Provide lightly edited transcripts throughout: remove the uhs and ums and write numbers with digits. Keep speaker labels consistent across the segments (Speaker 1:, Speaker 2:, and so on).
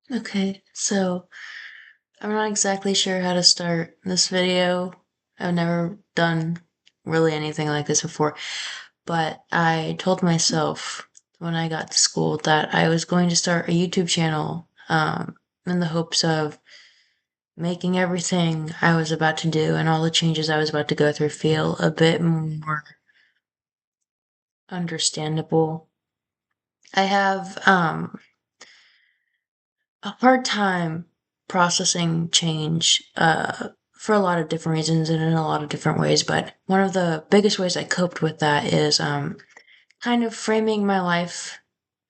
Speaker 1: Okay, so I'm not exactly sure how to start this video. I've never done really anything like this before, but I told myself when I got to school that I was going to start a YouTube channel in the hopes of making everything I was about to do and all the changes I was about to go through feel a bit more understandable. I have a hard time processing change for a lot of different reasons and in a lot of different ways. But one of the biggest ways I coped with that is kind of framing my life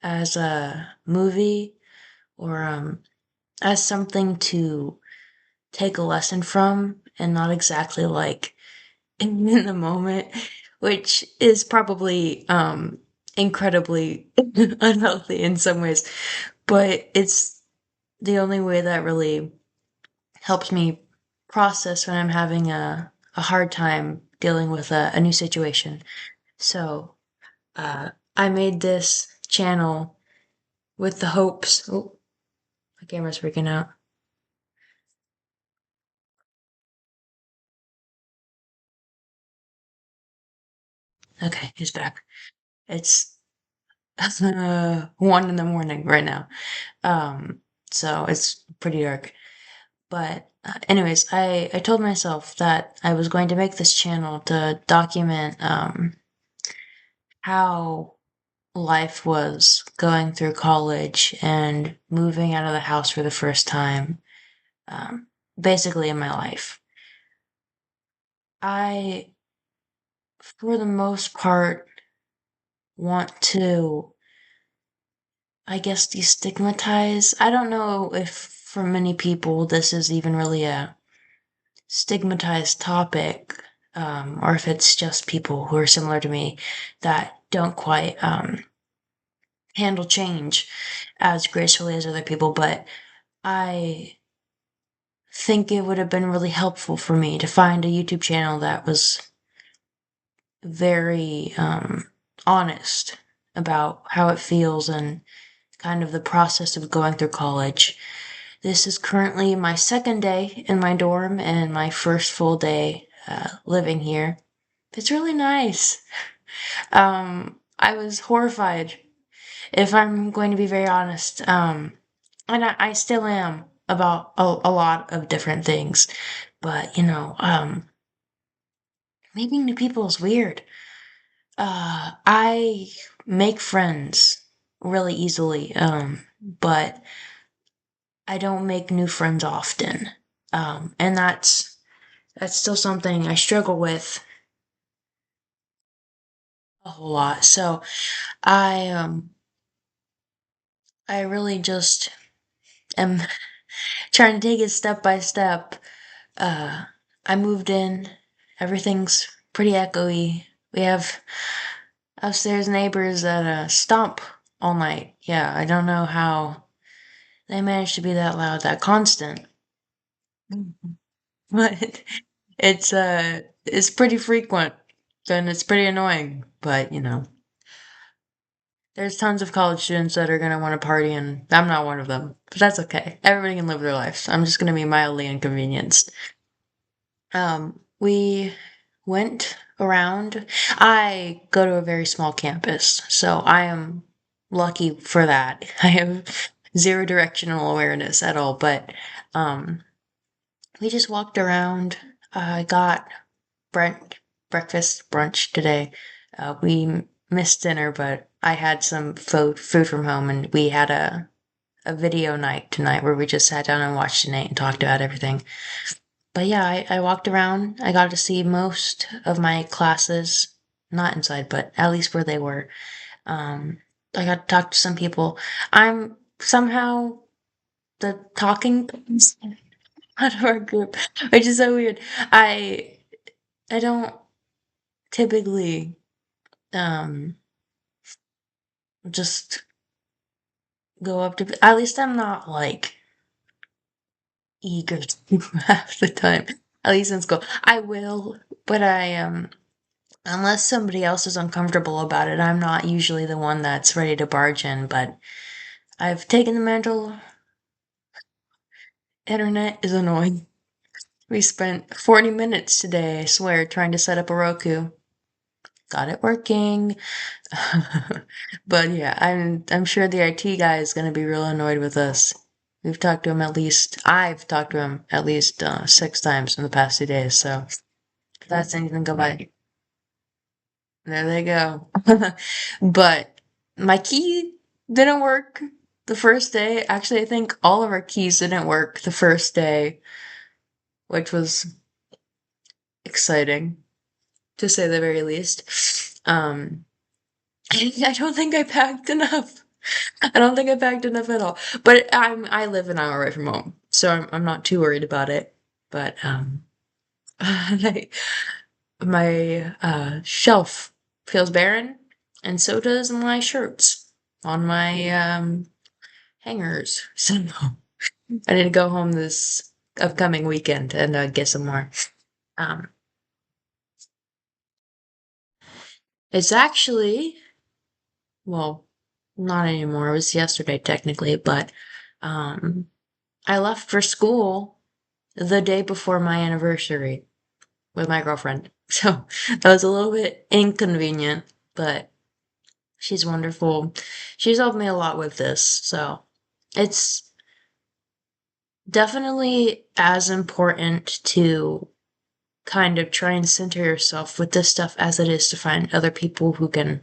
Speaker 1: as a movie or as something to take a lesson from and not exactly like in the moment, which is probably incredibly unhealthy in some ways. But it's the only way that really helps me process when I'm having a hard time dealing with a new situation. So, I made this channel with the hopes. Oh, my camera's freaking out. Okay, he's back. It's 1 in the morning right now. Um, so it's pretty dark. But anyways, I told myself that I was going to make this channel to document how life was going through college and moving out of the house for the first time, um, basically in my life. I, for the most part, want to, I guess, destigmatize. I don't know if for many people this is even really a stigmatized topic, or if it's just people who are similar to me that don't quite handle change as gracefully as other people, but I think it would have been really helpful for me to find a YouTube channel that was very honest about how it feels and kind of the process of going through college. This is currently my second day in my dorm and my first full day living here. It's really nice. I was horrified, if I'm going to be very honest. And I still am about a lot of different things. But, meeting new people is weird. I make friends really easily, but I don't make new friends often. And that's still something I struggle with a whole lot. So I really just am trying to take it step by step. Uh, I moved in. Everything's pretty echoey. We have upstairs neighbors that stomp all night. Yeah, I don't know how they manage to be that loud, that constant. But it's pretty frequent and it's pretty annoying. But there's tons of college students that are gonna want to party and I'm not one of them. But that's okay. Everybody can live their life. I'm just gonna be mildly inconvenienced. We went around. I go to a very small campus, so I am lucky for that. I have zero directional awareness at all, but um, we just walked around. I got breakfast, brunch today. We missed dinner, but I had some food from home, and we had a video night tonight where we just sat down and watched it and talked about everything. But yeah, I walked around. I got to see most of my classes, not inside, but at least where they were. I got to talk to some people. I'm somehow the talking person out of our group, which is so weird. I don't typically um just go up to, at least I'm not like eager to half the time. At least in school. I will, but unless somebody else is uncomfortable about it, I'm not usually the one that's ready to barge in, but I've taken the mantle. Internet is annoying. We spent 40 minutes today, I swear, trying to set up a Roku. Got it working. But yeah, I'm sure the IT guy is gonna be real annoyed with us. I've talked to him at least 6 times in the past 2 days, so if that's anything go by. There they go. But my key didn't work the first day. Actually, I think all of our keys didn't work the first day, which was exciting to say the very least. I don't think I packed enough. I don't think I packed enough at all. But I live an hour away from home, so I'm not too worried about it. But my shelf feels barren, and so does my shirts on my hangers. So I need to go home this upcoming weekend and get some more. Um, it's actually, well, not anymore. It was yesterday technically, but um, I left for school the day before my anniversary with my girlfriend. So that was a little bit inconvenient, but she's wonderful. She's helped me a lot with this, so it's definitely as important to kind of try and center yourself with this stuff as it is to find other people who can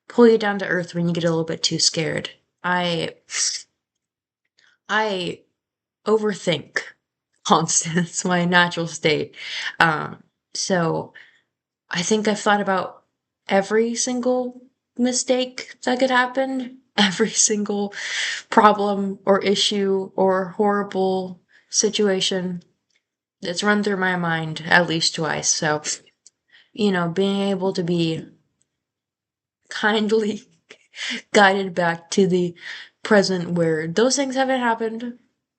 Speaker 1: pull you down to earth when you get a little bit too scared. I overthink constant. It's my natural state. Um, so I think I've thought about every single mistake that could happen, every single problem or issue or horrible situation that's run through my mind at least twice. So, being able to be kindly guided back to the present where those things haven't happened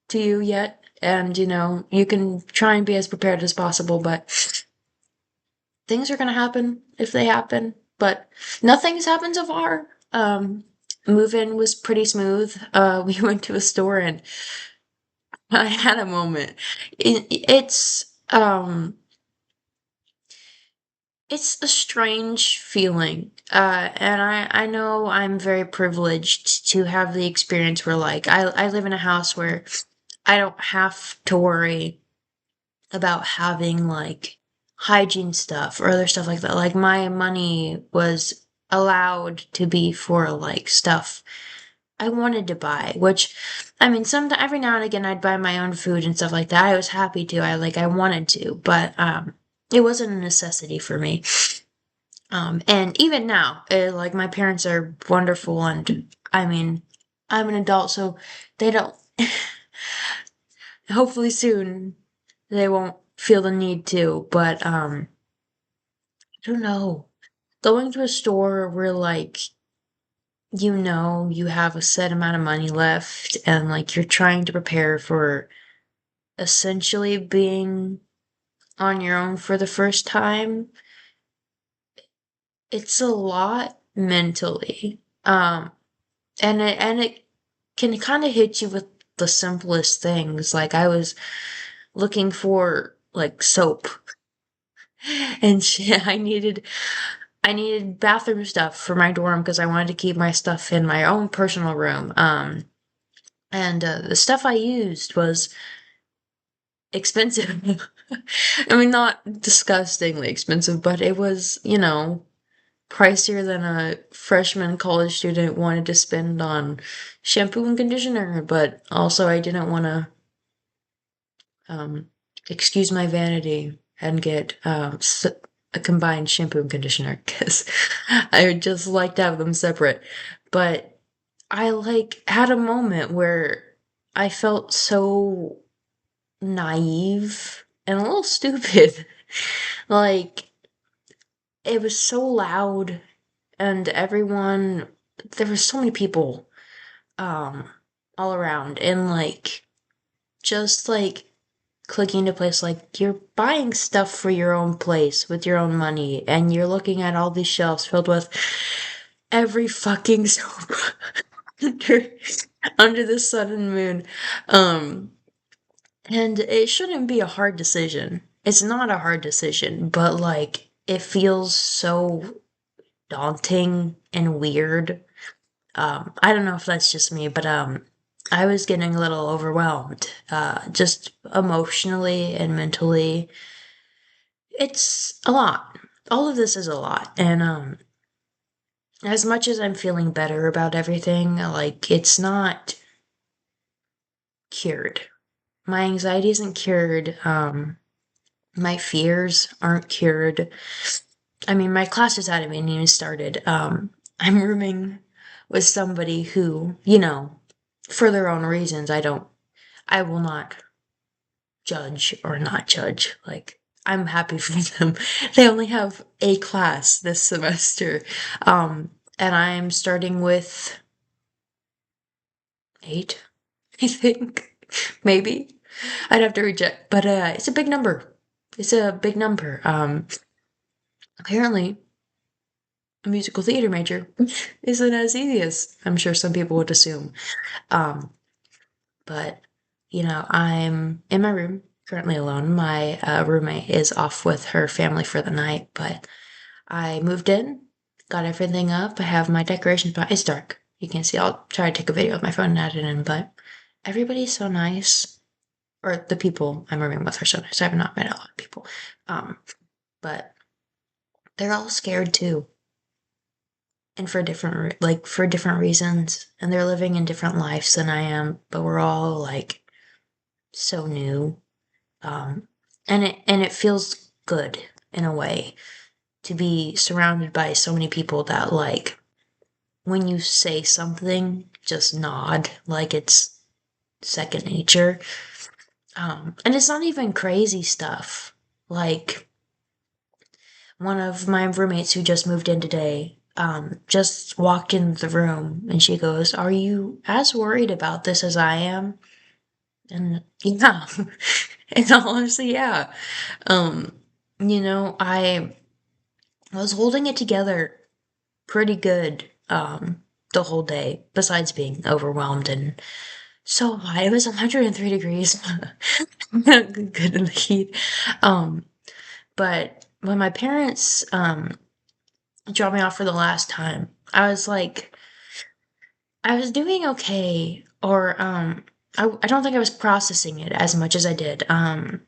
Speaker 1: to you yet. And, you can try and be as prepared as possible, but things are gonna happen if they happen. But nothing's happened so far. Move-in was pretty smooth. We went to a store and I had a moment. It's a strange feeling. And I know I'm very privileged to have the experience where, like, I live in a house where I don't have to worry about having, like, hygiene stuff or other stuff like that. Like, my money was allowed to be for, like, stuff I wanted to buy, which, I mean, every now and again I'd buy my own food and stuff like that. I was happy to. I wanted to, but, it wasn't a necessity for me. And even now, like my parents are wonderful, and I mean, I'm an adult, so they don't. Hopefully soon, they won't feel the need to. But I don't know. Going to a store where like you have a set amount of money left, and like you're trying to prepare for essentially being on your own for the first time. It's a lot mentally. And it can kind of hit you with the simplest things. Like I was looking for like soap and shit. I needed bathroom stuff for my dorm because I wanted to keep my stuff in my own personal room. And the stuff I used was expensive. I mean, not disgustingly expensive, but it was, pricier than a freshman college student wanted to spend on shampoo and conditioner, but also I didn't want to um, excuse my vanity and get a combined shampoo and conditioner because I would just like to have them separate. But I like had a moment where I felt so naive and a little stupid. Like it was so loud and everyone there were so many people, um, all around, and, like, just, like, clicking into place, like, you're buying stuff for your own place with your own money, and you're looking at all these shelves filled with every fucking soap under under the sun and moon. Um, and it shouldn't be a hard decision. It's not a hard decision, but, like, it feels so daunting and weird. I don't know if that's just me, but I was getting a little overwhelmed, just emotionally and mentally. It's a lot. All of this is a lot, and as much as I'm feeling better about everything, like, it's not cured. My anxiety isn't cured. My fears aren't cured. I mean, my classes hadn't even started. I'm rooming with somebody who, for their own reasons, I will not judge or not judge. Like, I'm happy for them. They only have a class this semester. And I'm starting with 8, I think. Maybe. I'd have to recheck. But it's a big number. It's a big number. Apparently a musical theater major isn't as easy as I'm sure some people would assume. Um, but I'm in my room currently alone. My roommate is off with her family for the night, but I moved in, got everything up. I have my decorations, but it's dark. You can see. I'll try to take a video with my phone and add it in, but everybody's so nice. Or the people I'm rooming with are so nice. I have not met a lot of people. But they're all scared too. And for for different reasons, and they're living in different lives than I am, but we're all like so new. Um, and it feels good in a way to be surrounded by so many people that, like, when you say something, just nod like it's second nature. And it's not even crazy stuff. Like, one of my roommates who just moved in today, just walked in the room and she goes, "Are you as worried about this as I am?" And yeah, in all honesty, yeah. Um, I was holding it together pretty good, the whole day, besides being overwhelmed and so hot. It was 103 degrees. Good in the heat. Um, but when my parents, dropped me off for the last time, I was like, I was doing okay, or, I don't think I was processing it as much as I did. And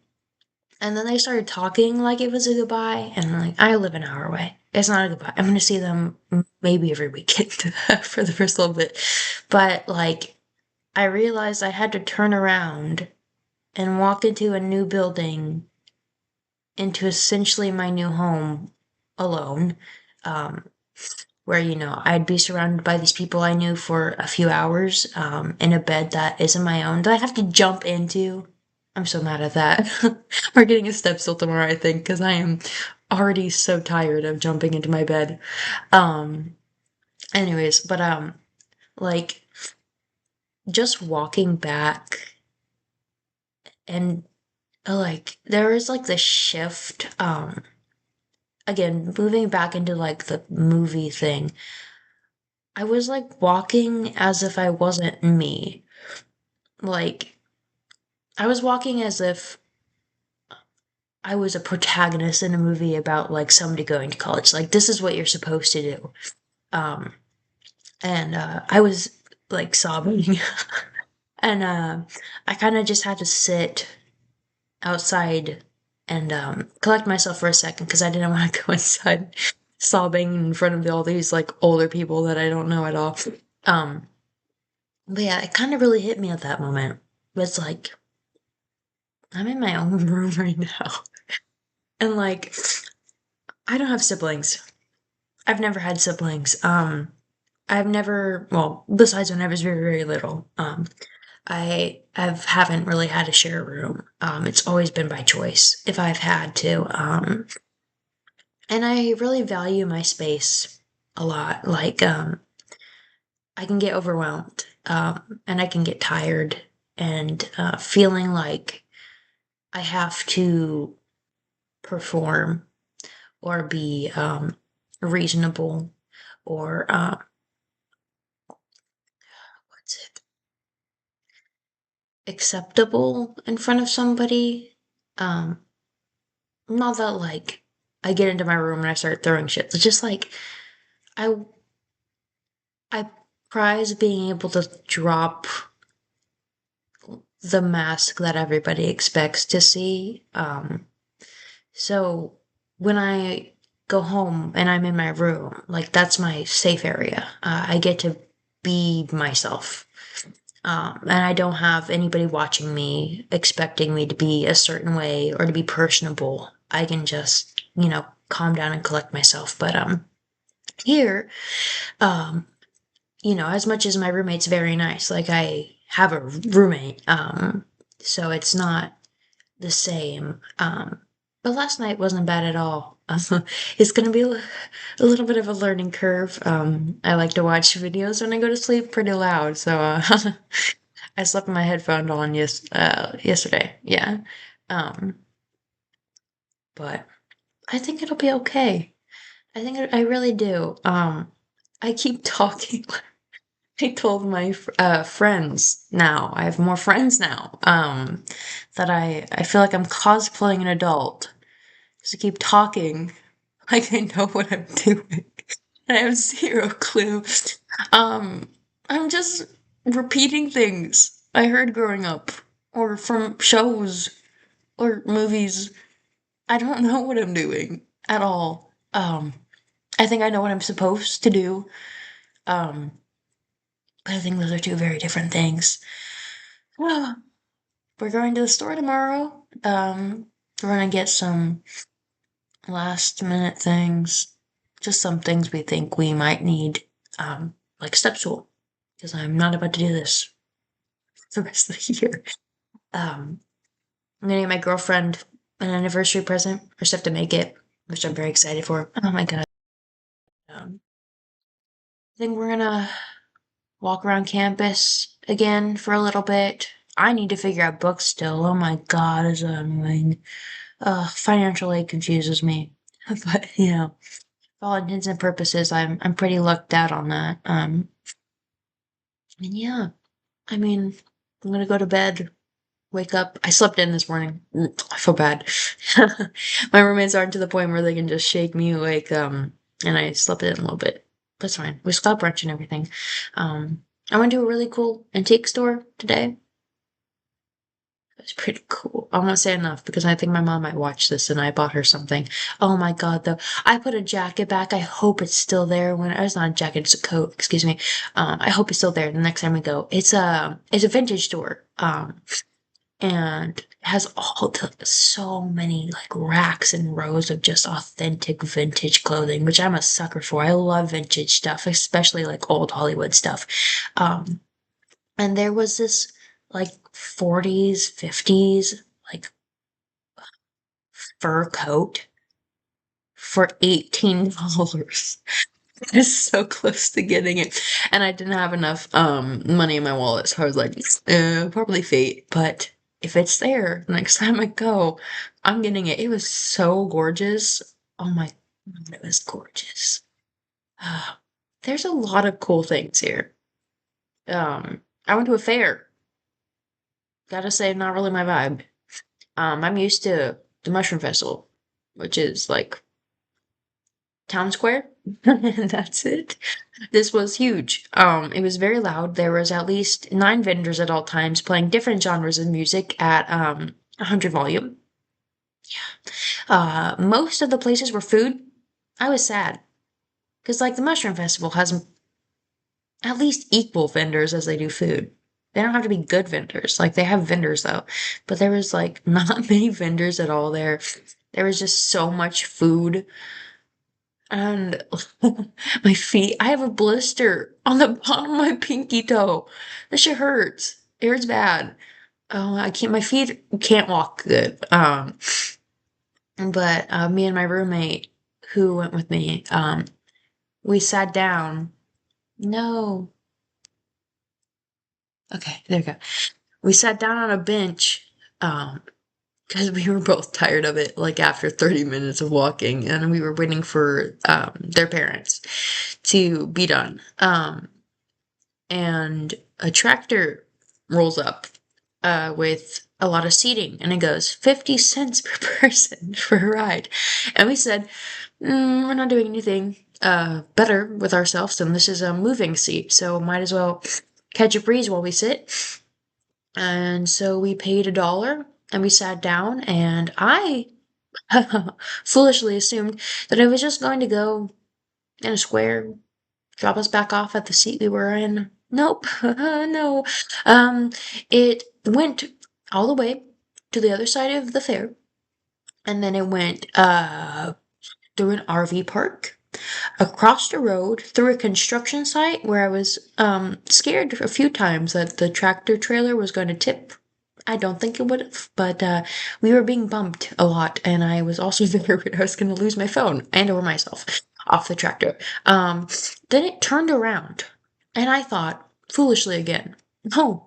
Speaker 1: then they started talking like it was a goodbye, and I'm like, I live an hour away. It's not a goodbye. I'm gonna see them maybe every weekend for the first little bit. But, like, I realized I had to turn around and walk into a new building, into essentially my new home alone, um, where, I'd be surrounded by these people I knew for a few hours, in a bed that isn't my own, that I have to jump into. I'm so mad at that. We're getting a step stool tomorrow, I think, because I am already so tired of jumping into my bed. Um, anyways, but, like, just walking back and, like, there is, like, the shift, again, moving back into, like, the movie thing. I was, like, walking as if I wasn't me. Like, I was walking as if I was a protagonist in a movie about, like, somebody going to college. Like, this is what you're supposed to do. Um, and I was, like, sobbing. And I kind of just had to sit outside and collect myself for a second because I didn't want to go inside sobbing in front of all these, like, older people that I don't know at all. Um, but yeah, it kind of really hit me at that moment. It's like, I'm in my own room right now. And, like, I don't have siblings. I've never had siblings. I've never, well, besides when I was very, very little, haven't really had to share a room. It's always been by choice if I've had to. And I really value my space a lot. Like, I can get overwhelmed, and I can get tired, and feeling like I have to perform or be reasonable or what's it acceptable in front of somebody. Um, Not that like I get into my room and I start throwing shit. It's just like I I prize being able to drop the mask that everybody expects to see. So when I go home and I'm in my room, like that's my safe area. I get to be myself. And I don't have anybody watching me, expecting me to be a certain way or to be personable. I can just, calm down and collect myself. But here, um, as much as my roommate's very nice, like I have a roommate, so it's not the same. But last night wasn't bad at all. It's gonna be a little bit of a learning curve. I like to watch videos when I go to sleep pretty loud, so I slept with my headphone on yesterday. Yeah. Um, but I think it'll be okay. I really do. I keep talking. I told my friends now. I have more friends now. That I feel like I'm cosplaying an adult. Because I keep talking like I know what I'm doing. I have zero clue. Um, I'm just repeating things I heard growing up, or from shows, or movies. I don't know what I'm doing at all. I think I know what I'm supposed to do. Um, but I think those are two very different things. We're going to the store tomorrow. We're gonna get some last minute things, just some things we think we might need, like step stool, because I'm not about to do this the rest of the year. Um, I'm gonna get my girlfriend an anniversary present. I just have to make it, which I'm very excited for. Oh my god. I think we're gonna walk around campus again for a little bit. I need to figure out books still. Oh my god, is that annoying. Financial aid confuses me. But, for all intents and purposes, I'm pretty lucked out on that. And yeah, I mean, I'm gonna go to bed, wake up. I slept in this morning. I feel bad. My roommates aren't to the point where they can just shake me awake. And I slept in a little bit. That's fine. We still have brunch and everything. I went to a really cool antique store today. It's pretty cool. I won't say enough because I think my mom might watch this and I bought her something. Oh my god, though. I put a jacket back. I hope it's still there when it's not a jacket, it's a coat, excuse me. I hope it's still there the next time we go. It's a vintage store. And it has so many like racks and rows of just authentic vintage clothing, which I'm a sucker for. I love vintage stuff, especially like old Hollywood stuff. Um, and there was this like 40s, 50s, like fur coat for $18. It's so close to getting it. And I didn't have enough money in my wallet, so I was like, probably fate. But if it's there next time I go, I'm getting it. It was so gorgeous. Oh my god, it was gorgeous. There's a lot of cool things here. I went to a fair. Gotta say, not really my vibe. I'm used to the Mushroom Festival, which is like town square. And that's it. This was huge. It was very loud. There was at least 9 vendors at all times playing different genres of music at 100 volume. Most of the places were food. I was sad because like the Mushroom Festival has at least equal vendors as they do food. They don't have to be good vendors. Like they have vendors though, but there was like not many vendors at all there. There was just so much food. And my feet, I have a blister on the bottom of my pinky toe. That shit hurts. It hurts bad. Oh, my feet can't walk good. But me and my roommate who went with me, we sat down. No. Okay, there you go. We sat down on a bench, because we were both tired of it, like after 30 minutes of walking, and we were waiting for their parents to be done. And a tractor rolls up with a lot of seating, and it goes 50 cents per person for a ride. And we said, we're not doing anything better with ourselves, and this is a moving seat, so might as well catch a breeze while we sit. And so we paid $1 and we sat down, and I foolishly assumed that it was just going to go in a square, drop us back off at the seat we were in. Nope, no. Um, it went all the way to the other side of the fair, and then it went through an RV park, across the road, through a construction site where I was scared a few times that the tractor trailer was going to tip. I don't think it would have, but we were being bumped a lot, and I was also very worried I was going to lose my phone and or myself off the tractor. Then it turned around, and I thought, foolishly again, oh,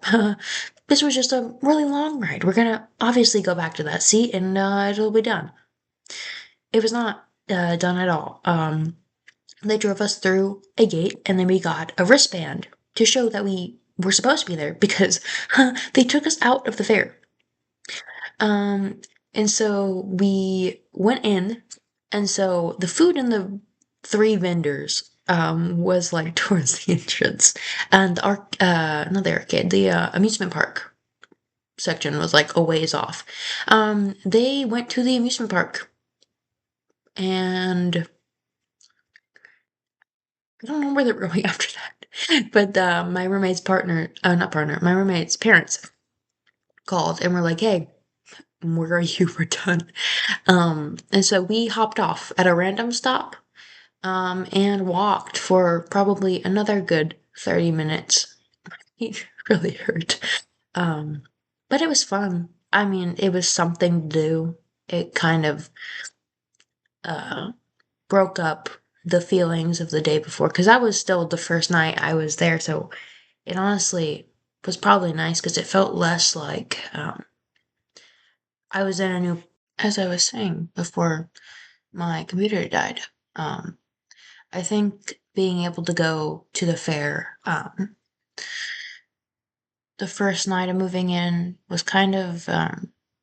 Speaker 1: this was just a really long ride. We're going to obviously go back to that seat, and it'll be done. It was not done at all. They drove us through a gate, and then we got a wristband to show that we were supposed to be there because they took us out of the fair. Um, and so we went in, and so the food in the three vendors was like towards the entrance, and the not the arcade, the amusement park section was like a ways off. They went to the amusement park, and I don't know where they were going after that. But my roommate's partner, not partner, my roommate's parents called and were like, "Hey, where are you? We're done." And so we hopped off at a random stop, and walked for probably another good 30 minutes. He really hurt. Um, but it was fun. I mean, it was something to do. It kind of uh, broke up the feelings of the day before because that was still the first night I was there. So it honestly was probably nice because it felt less like I was in a new, as I was saying before my computer died. Um, I think being able to go to the fair, the first night of moving in was kind of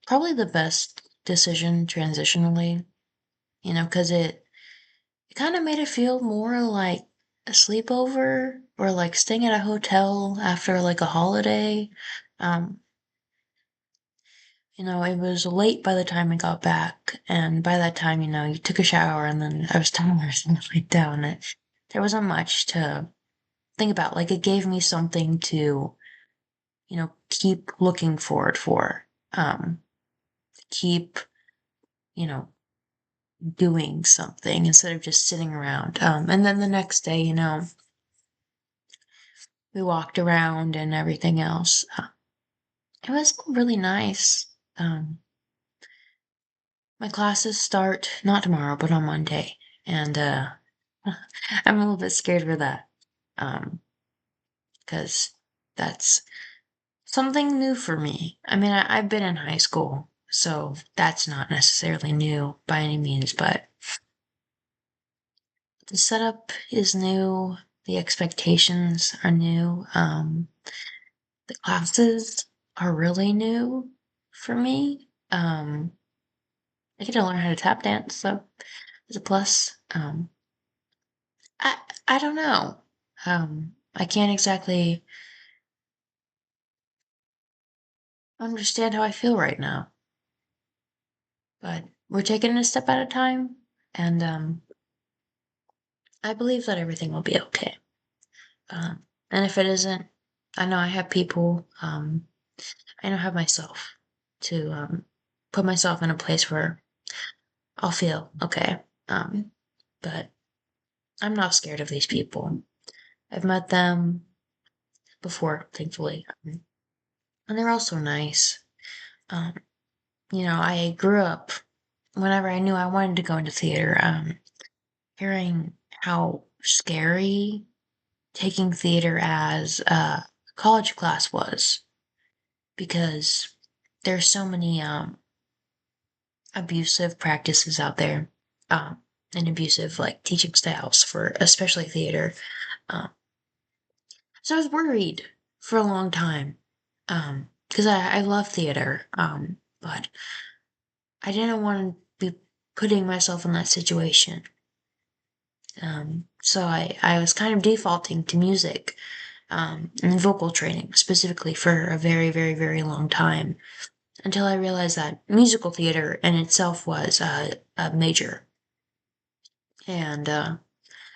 Speaker 1: probably the best decision transitionally, because it kind of made it feel more like a sleepover or like staying at a hotel after like a holiday. Um, it was late by the time I got back, and by that time, you took a shower and then I was tired and laid down. There wasn't much to think about. Like, it gave me something to, keep looking forward for. Keep, you know, doing something instead of just sitting around. And then the next day, we walked around and everything else. It was really nice. Um, my classes start not tomorrow, but on Monday, and I'm a little bit scared for that. Because that's something new for me. I mean, I've been in high school, so that's not necessarily new by any means, but the setup is new, the expectations are new, the classes are really new for me. I get to learn how to tap dance, so it's a plus. I I don't know. I can't exactly understand how I feel right now, but we're taking it a step at a time, and I believe that everything will be okay. And if it isn't, I know I have people. I know I have myself to put myself in a place where I'll feel okay. But I'm not scared of these people. I've met them before, thankfully, and they're also nice. Um, I grew up whenever I knew I wanted to go into theater. Hearing how scary taking theater as college class was, because there's so many abusive practices out there, um, and abusive like teaching styles for especially theater. Um, so I was worried for a long time, because I love theater, but I didn't want to be putting myself in that situation. So I was kind of defaulting to music, and vocal training specifically for a very, very, very long time until I realized that musical theater in itself was a major. And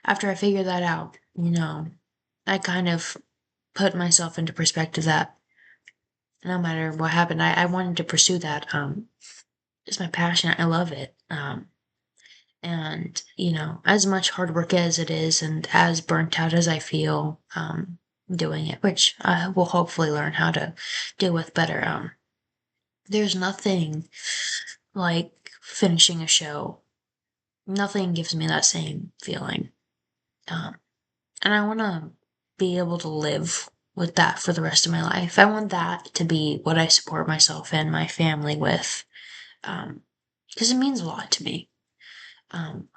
Speaker 1: after I figured that out, I kind of put myself into perspective that no matter what happened, I wanted to pursue that. It's my passion. I love it. And, as much hard work as it is and as burnt out as I feel doing it, which I will hopefully learn how to deal with better, there's nothing like finishing a show. Nothing gives me that same feeling. Um, and I want to be able to live with that for the rest of my life. I want that to be what I support myself and my family with, because it means a lot to me. Um,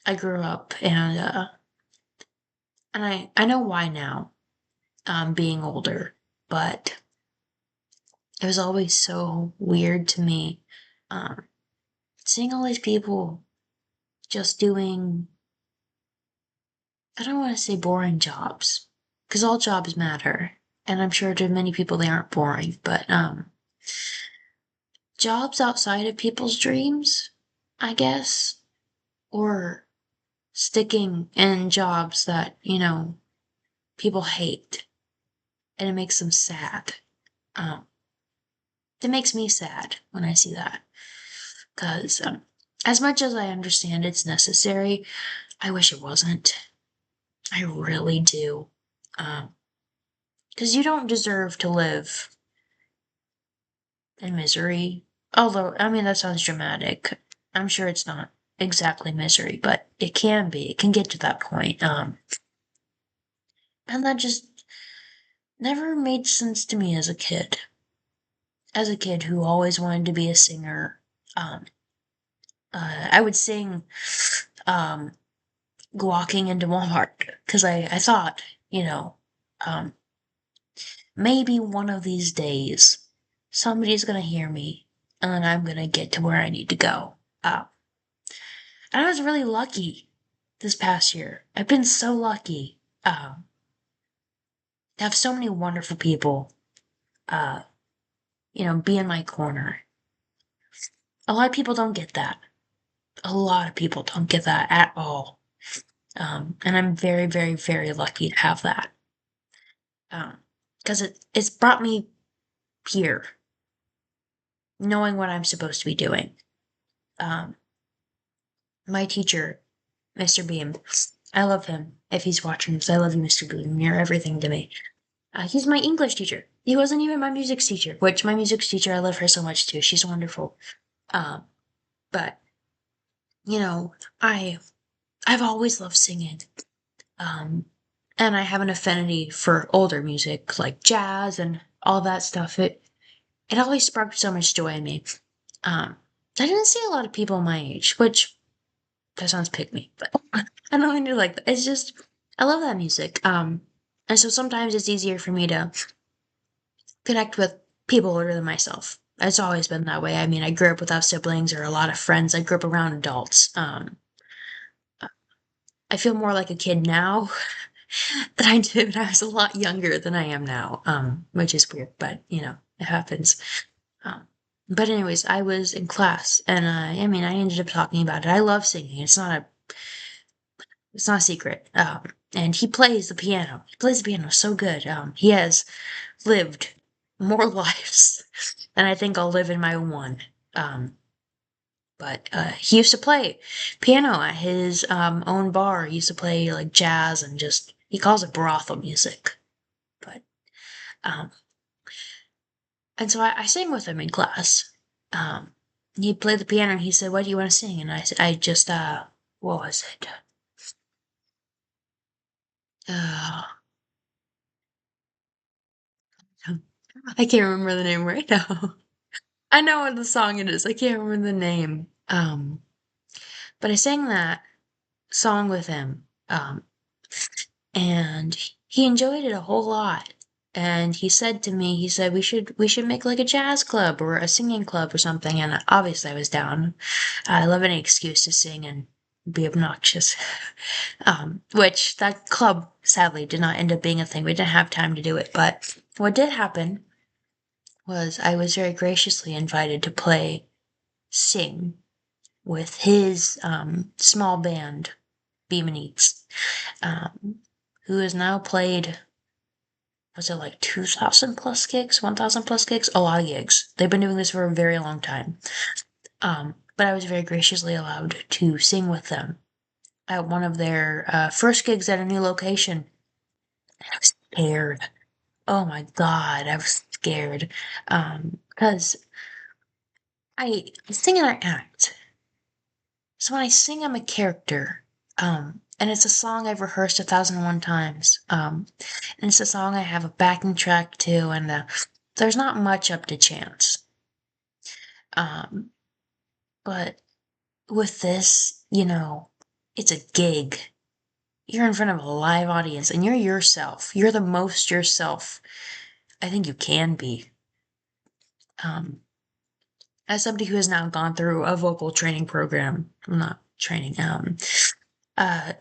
Speaker 1: I grew up and I know why now, being older, but it was always so weird to me, um, seeing all these people just doing, I don't want to say boring jobs, because all jobs matter, and I'm sure to many people they aren't boring, but jobs outside of people's dreams, I guess, or sticking in jobs that, people hate, and it makes them sad. Um, it makes me sad when I see that, because as much as I understand it's necessary, I wish it wasn't. I really do. Because you don't deserve to live in misery. Although, I mean, that sounds dramatic. I'm sure it's not exactly misery, but it can be. It can get to that point. And that just never made sense to me as a kid. As a kid who always wanted to be a singer, um, I would sing, um, walking into Walmart because I thought, you know, um, maybe one of these days somebody's gonna hear me and then I'm gonna get to where I need to go. And I was really lucky this past year. I've been so lucky to have so many wonderful people, uh, be in my corner. A lot of people don't get that. A lot of people don't get that at all. And I'm very, very, very lucky to have that. Because it's brought me here, knowing what I'm supposed to be doing. Um, my teacher, Mr. Beam, I love him. If he's watching this, I love you, Mr. Beam. You're everything to me. He's my English teacher. He wasn't even my music teacher, which my music teacher, I love her so much too. She's wonderful. Um, but you know, I I've always loved singing. Um, and I have an affinity for older music like jazz and all that stuff. It always sparked so much joy in me. Um, I didn't see a lot of people my age, which that sounds pick me, but I don't mean to like that. It's just I love that music. And so sometimes it's easier for me to connect with people older than myself. It's always been that way. I mean, I grew up without siblings or a lot of friends. I grew up around adults. I feel more like a kid now than I did when I was a lot younger than I am now, which is weird, but it happens. Um, but anyways, I was in class, and I mean, I ended up talking about it. I love singing. It's not a secret. And he plays the piano. He plays the piano so good. He has lived more lives than I think I'll live in my one. Um, but he used to play piano at his own bar. He used to play like jazz and just he calls it brothel music. But um, and so I sang with him in class. Um, he played the piano and he said, "What do you want to sing?" And I said, "I just what was it? Uh, I can't remember the name right now. I know what the song it is. I can't remember the name. But I sang that song with him. And he enjoyed it a whole lot. And he said to me, he said we should make like a jazz club or a singing club or something. And obviously I was down. I love any excuse to sing and be obnoxious. Which that club sadly did not end up being a thing. We didn't have time to do it. But what did happen was I was very graciously invited to sing with his small band, Beam and Eats, who has now played, was it like 2,000 plus gigs, 1,000 plus gigs? A lot of gigs. They've been doing this for a very long time. But I was very graciously allowed to sing with them at one of their first gigs at a new location. And I was scared. Oh my God, I was scared. Because I sing and I act. So when I sing, I'm a character. And it's a song I've rehearsed 1,001 times. And it's a song I have a backing track to, and there's not much up to chance. Um, but with this, it's a gig. You're in front of a live audience, and you're yourself. You're the most yourself I think you can be. Um, as somebody who has now gone through a vocal training program, well, not training, uh,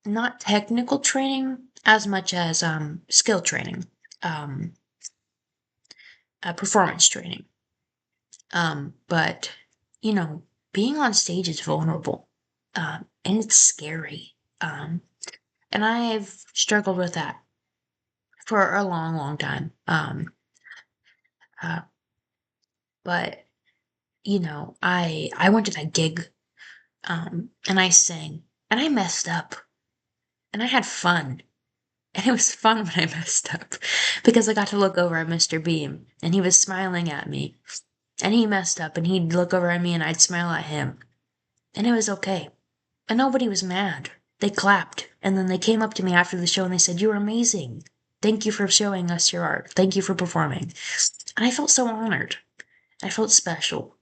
Speaker 1: not technical training as much as skill training, um, performance training. But being on stage is vulnerable, and it's scary. And I've struggled with that for a long, long time. Uh, but I went to that gig, and I sang, and I messed up, and I had fun. And it was fun when I messed up because I got to look over at Mr. Beam and he was smiling at me. And he messed up and he'd look over at me and I'd smile at him. And it was okay. And nobody was mad. They clapped. And then they came up to me after the show and they said, "You were amazing. Thank you for showing us your art. Thank you for performing." And I felt so honored. I felt special.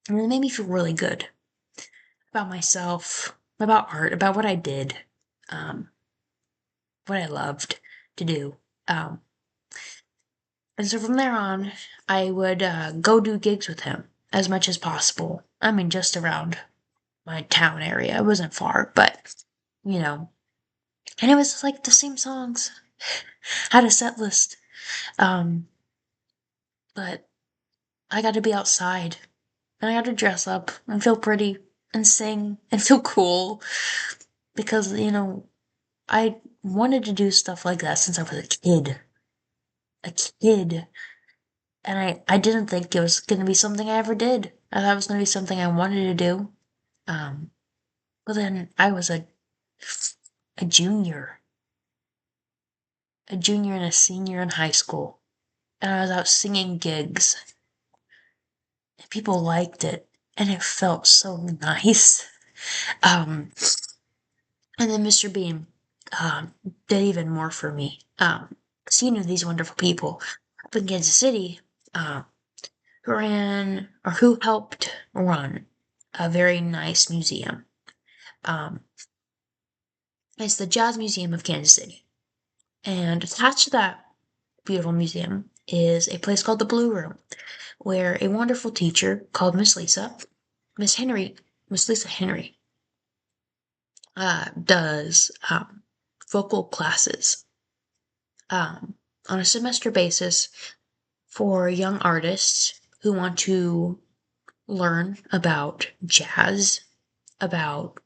Speaker 1: And it made me feel really good about myself, about art, about what I did, um, what I loved to do. And so from there on, I would go do gigs with him as much as possible. I mean, just around my town area. It wasn't far, but, you know. And it was like the same songs. Had a set list. Um, but I got to be outside. And I got to dress up and feel pretty and sing and feel cool. Because, I wanted to do stuff like that since I was a kid. A kid. And I didn't think it was going to be something I ever did. I thought it was going to be something I wanted to do. Um, but then I was a junior, a junior and a senior in high school. And I was out singing gigs. And people liked it. And it felt so nice. Um, and then Mr. Beam, did even more for me. Seeing these wonderful people up in Kansas City, who helped run a very nice museum. Um, it's the Jazz Museum of Kansas City. And attached to that beautiful museum is a place called the Blue Room, where a wonderful teacher called Miss Lisa Henry, does vocal classes on a semester basis for young artists who want to learn about jazz, about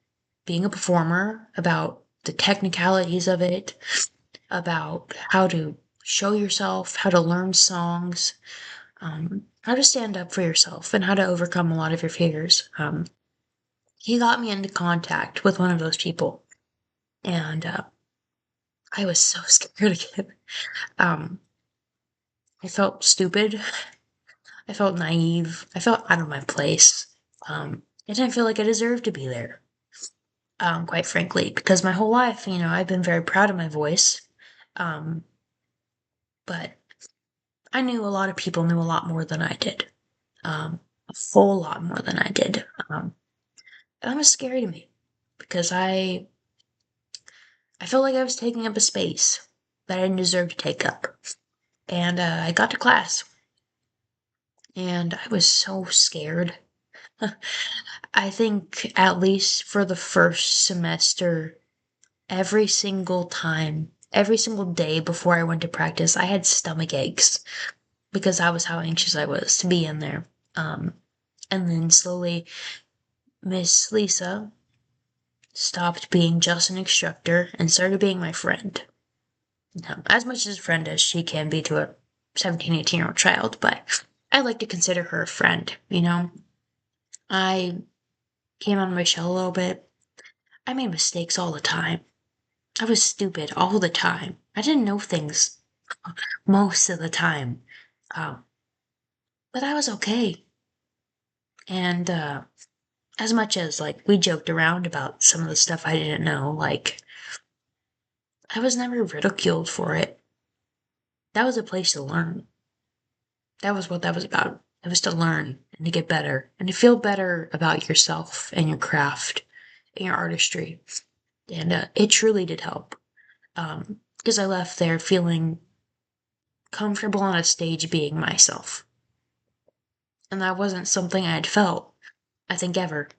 Speaker 1: being a performer, about the technicalities of it, about how to show yourself, how to learn songs, how to stand up for yourself, and how to overcome a lot of your fears. He got me into contact with one of those people, and I was so scared again. I felt stupid. I felt naive. I felt out of my place. I didn't feel like I deserved to be there. Quite frankly, because my whole life, I've been very proud of my voice. Um, but I knew a lot of people knew a lot more than I did. A whole lot more than I did. And that was scary to me because I felt like I was taking up a space that I didn't deserve to take up. And I got to class, and I was so scared. I think at least for the first semester, every single time, every single day before I went to practice, I had stomach aches because that was how anxious I was to be in there. Um, and then slowly, Miss Lisa stopped being just an instructor and started being my friend. As much as a friend as she can be to a 17, 18-year-old child, but I like to consider her a friend, you know? I came out of my shell a little bit. I made mistakes all the time. I was stupid all the time. I didn't know things most of the time. Um, but I was okay. And as much as like we joked around about some of the stuff I didn't know, like I was never ridiculed for it. That was a place to learn. That was what that was about. It was to learn and to get better and to feel better about yourself and your craft and your artistry. And it truly did help. Because I left there feeling comfortable on a stage being myself. And that wasn't something I had felt, I think, ever.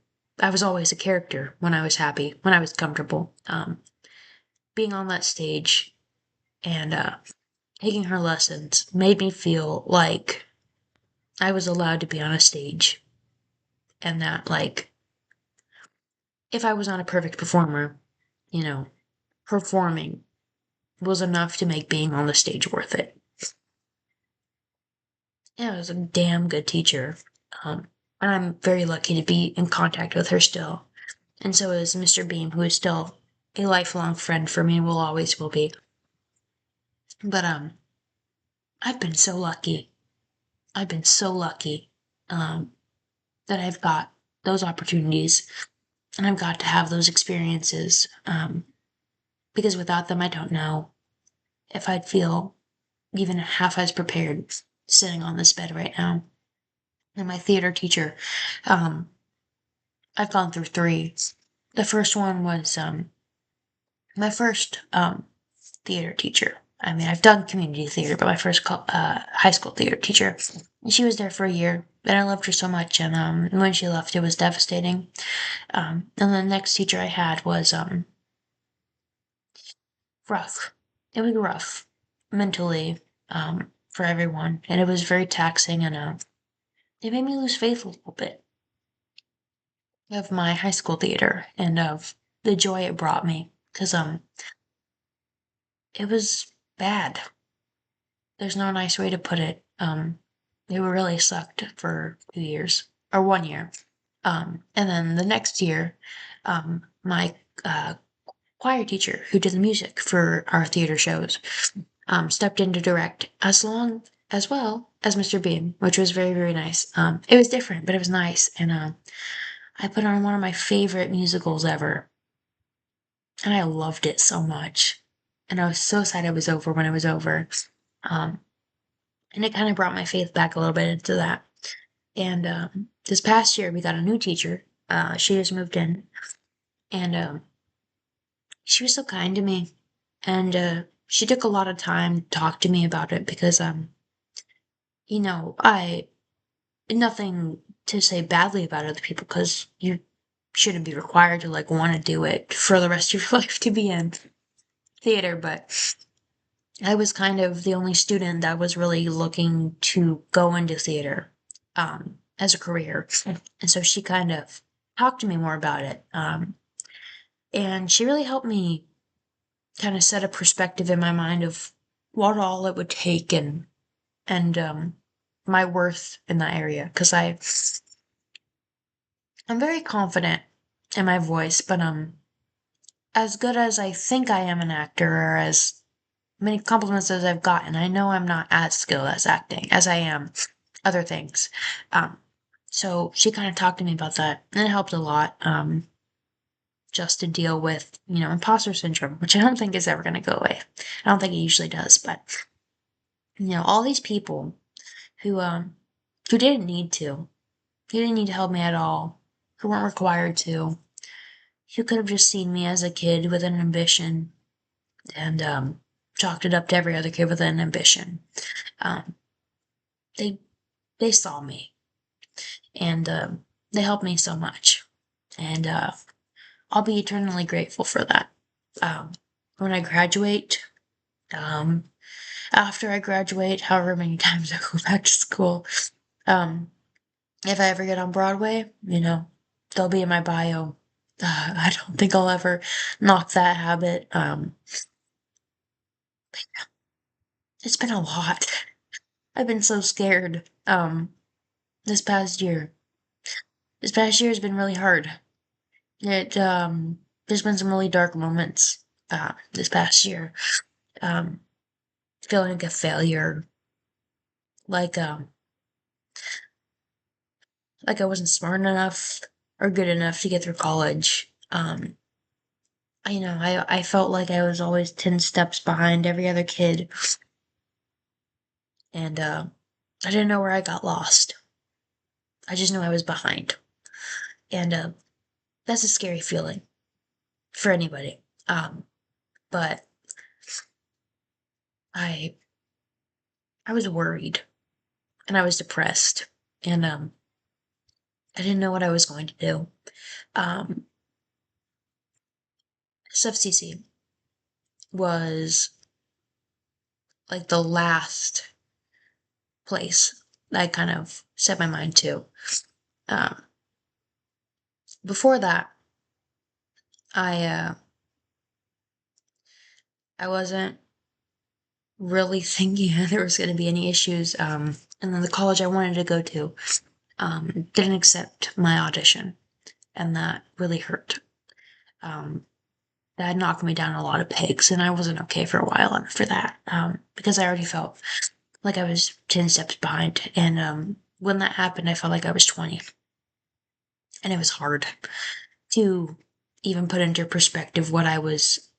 Speaker 1: I was always a character when I was happy, when I was comfortable. Being on that stage and taking her lessons made me feel like I was allowed to be on a stage and that, like, if I was not a perfect performer, you know, performing was enough to make being on the stage worth it. Yeah, it was a damn good teacher. And I'm very lucky to be in contact with her still. And so is Mr. Beam, who is still a lifelong friend for me and will always will be. But I've been so lucky. I've been so lucky um that I've got those opportunities and I've got to have those experiences. Because without them I don't know if I'd feel even half as prepared sitting on this bed right now. And my theater teacher, um, I've gone through three. The first one was my first theater teacher. I mean, I've done community theater, but my first high school theater teacher. And she was there for a year, and I loved her so much. And when she left, it was devastating. And the next teacher I had was rough. It was rough mentally for everyone, and it was very taxing, and it made me lose faith a little bit of my high school theater and of the joy it brought me because it was bad. There's no nice way to put it. It really sucked for 2 years or 1 year. And then the next year, my choir teacher who did the music for our theater shows stepped in to direct as well as Mr. Beam, which was very, very nice. It was different, but it was nice. And I put on one of my favorite musicals ever, and I loved it so much. And I was so sad it was over when it was over. Um, and it kind of brought my faith back a little bit into that. And this past year, we got a new teacher. She just moved in, and she was so kind to me. And she took a lot of time to talk to me about it because, I nothing to say badly about other people because you shouldn't be required to like want to do it for the rest of your life to be in theater, but I was kind of the only student that was really looking to go into theater as a career. And so she kind of talked to me more about it. And she really helped me kind of set a perspective in my mind of what all it would take and my worth in that area. Because I'm very confident in my voice, but as good as I think I am an actor or as many compliments as I've gotten, I know I'm not as skilled as acting as I am other things. Um, so she kind of talked to me about that, and it helped a lot. just to deal with, imposter syndrome, which I don't think is ever going to go away. I don't think it usually does, but all these people who didn't need to, who didn't need to help me at all, who weren't required to, who could have just seen me as a kid with an ambition and chalked it up to every other kid with an ambition. Um, they they saw me and they helped me so much, and I'll be eternally grateful for that. Um, when I graduate, um, after I graduate, however many times I go back to school, um, if I ever get on Broadway, they'll be in my bio. I don't think I'll ever knock that habit. It's been a lot. I've been so scared. This past year. This past year has been really hard. There's been some really dark moments, this past year. Um, feeling like a failure, like, like I wasn't smart enough or good enough to get through college. I felt like I was always 10 steps behind every other kid, and, I didn't know where I got lost. I just knew I was behind, and, that's a scary feeling for anybody. But I I was worried, and I was depressed, and, I didn't know what I was going to do. Um, SFCC was, like, the last place that I kind of set my mind to. Um, before that, I, I wasn't really thinking there was gonna be any issues, and then the college I wanted to go to, didn't accept my audition, and that really hurt. Um, that knocked me down a lot of pegs, and I wasn't okay for a while after that, because I already felt like I was 10 steps behind, and, when that happened, I felt like I was 20, and it was hard to even put into perspective what I was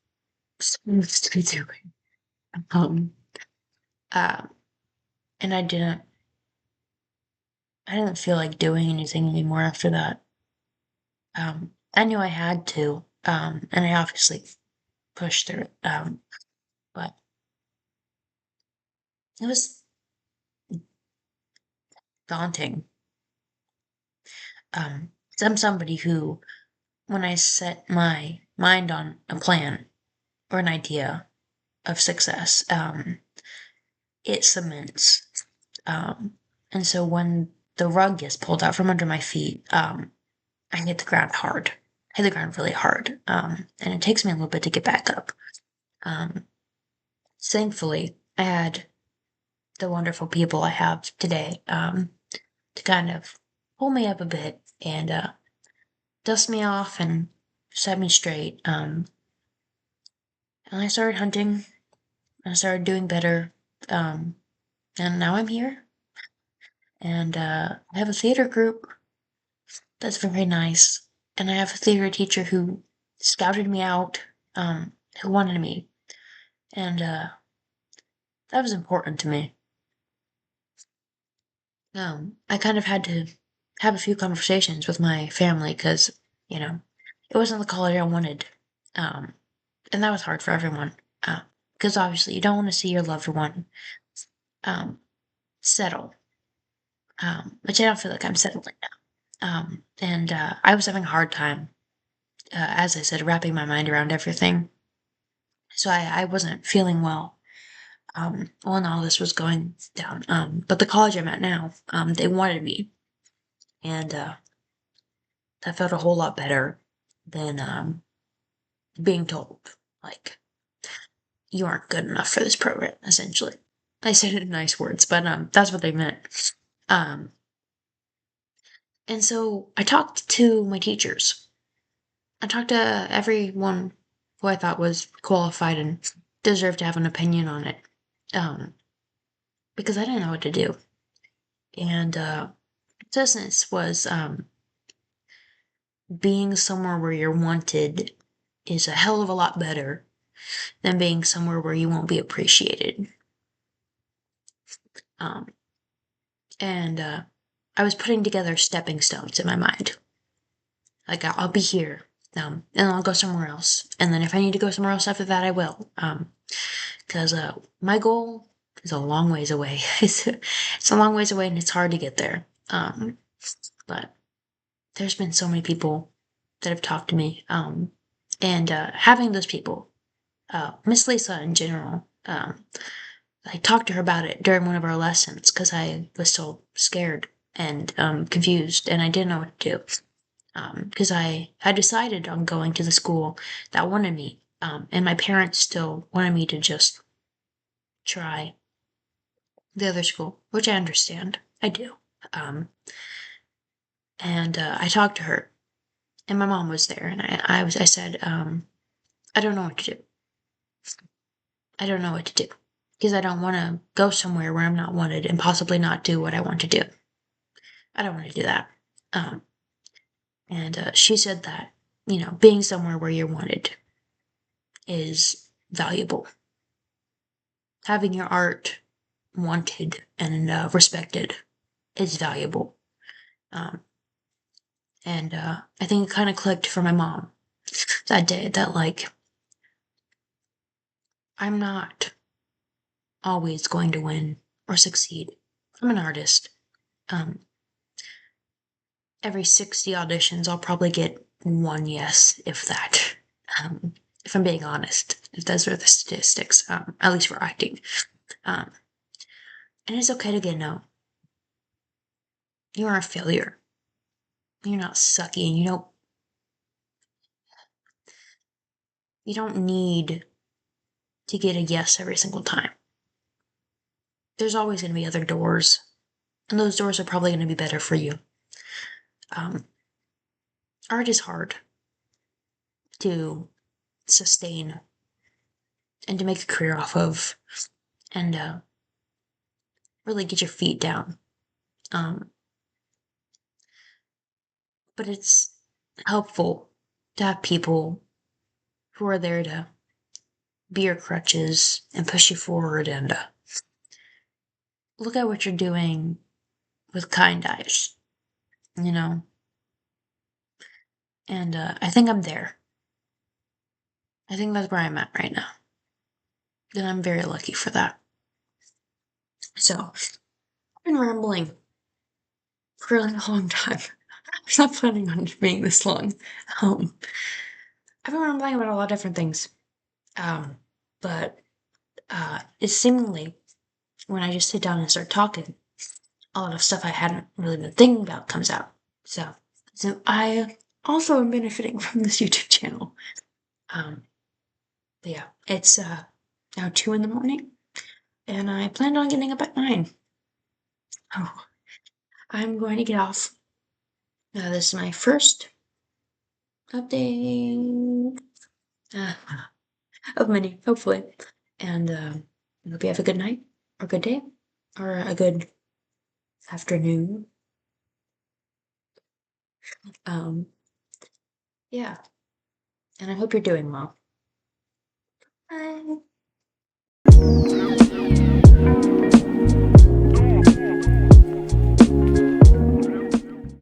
Speaker 1: supposed to be doing. Um, uh, and I didn't feel like doing anything anymore after that. I knew I had to, and I obviously pushed through it, but it was daunting. I'm somebody who, when I set my mind on a plan or an idea of success, it cements. Um, and so when the rug gets pulled out from under my feet, I hit the ground hard. I hit the ground really hard. And it takes me a little bit to get back up. Um, thankfully, I had the wonderful people I have today, to kind of pull me up a bit and, dust me off and set me straight. And I started hunting. I started doing better. Um, and now I'm here. And, I have a theater group that's very nice. And I have a theater teacher who scouted me out, who wanted me. And, that was important to me. I kind of had to have a few conversations with my family because, it wasn't the college I wanted. Um, and that was hard for everyone. Because obviously you don't want to see your loved one, um, settle. Which I don't feel like I'm settling now. And I was having a hard time, as I said, wrapping my mind around everything. So I wasn't feeling well, when all this was going down. But the college I'm at now, they wanted me, and that felt a whole lot better than being told, like, you aren't good enough for this program, essentially. I said it in nice words, but that's what they meant. Um, and so I talked to my teachers. I talked to everyone who I thought was qualified and deserved to have an opinion on it, um, because I didn't know what to do. And business was being somewhere where you're wanted is a hell of a lot better than being somewhere where you won't be appreciated. Um, and I was putting together stepping stones in my mind. Like I'll be here, and I'll go somewhere else, and then if I need to go somewhere else after that, I will. Because my goal is a long ways away. It's a long ways away, and it's hard to get there. But there's been so many people that have talked to me, and having those people, Miss Lisa in general, I talked to her about it during one of our lessons because I was so scared and confused, and I didn't know what to do. Because I had decided on going to the school that wanted me, and my parents still wanted me to just try the other school, which I understand. I do. Um, and I talked to her, and my mom was there, and I said, I don't know what to do. I don't know what to do because I don't want to go somewhere where I'm not wanted and possibly not do what I want to do. I don't want to do that. Um, and she said that, being somewhere where you're wanted is valuable. Having your art wanted and respected is valuable. Um, and I think it kind of clicked for my mom that day that, like, I'm not always going to win or succeed. I'm an artist. Um, every 60 auditions, I'll probably get one yes, if that. If I'm being honest, if those are the statistics, at least for acting. Um, and it's okay to get no. You are a failure. You're not sucky, and you don't need to get a yes every single time. There's always going to be other doors, and those doors are probably going to be better for you. Um, art is hard to sustain and to make a career off of, and really get your feet down. Um, but it's helpful to have people who are there to be your crutches and push you forward and look at what you're doing with kind eyes, you know? And I think I'm there. I think that's where I'm at right now. And I'm very lucky for that. So, I've been rambling for a long time. I was not planning on it being this long. Um, I've been rambling about a lot of different things. Um, but it's seemingly when I just sit down and start talking, a lot of stuff I hadn't really been thinking about comes out. So I also am benefiting from this YouTube channel. Um, but yeah, it's now 2 in the morning, and I planned on getting up at 9. Oh, I'm going to get off. This is my first update uh, of many, hopefully. And I hope you have a good night, or good day, or a good afternoon. Um, yeah, and I hope you're doing well. Bye.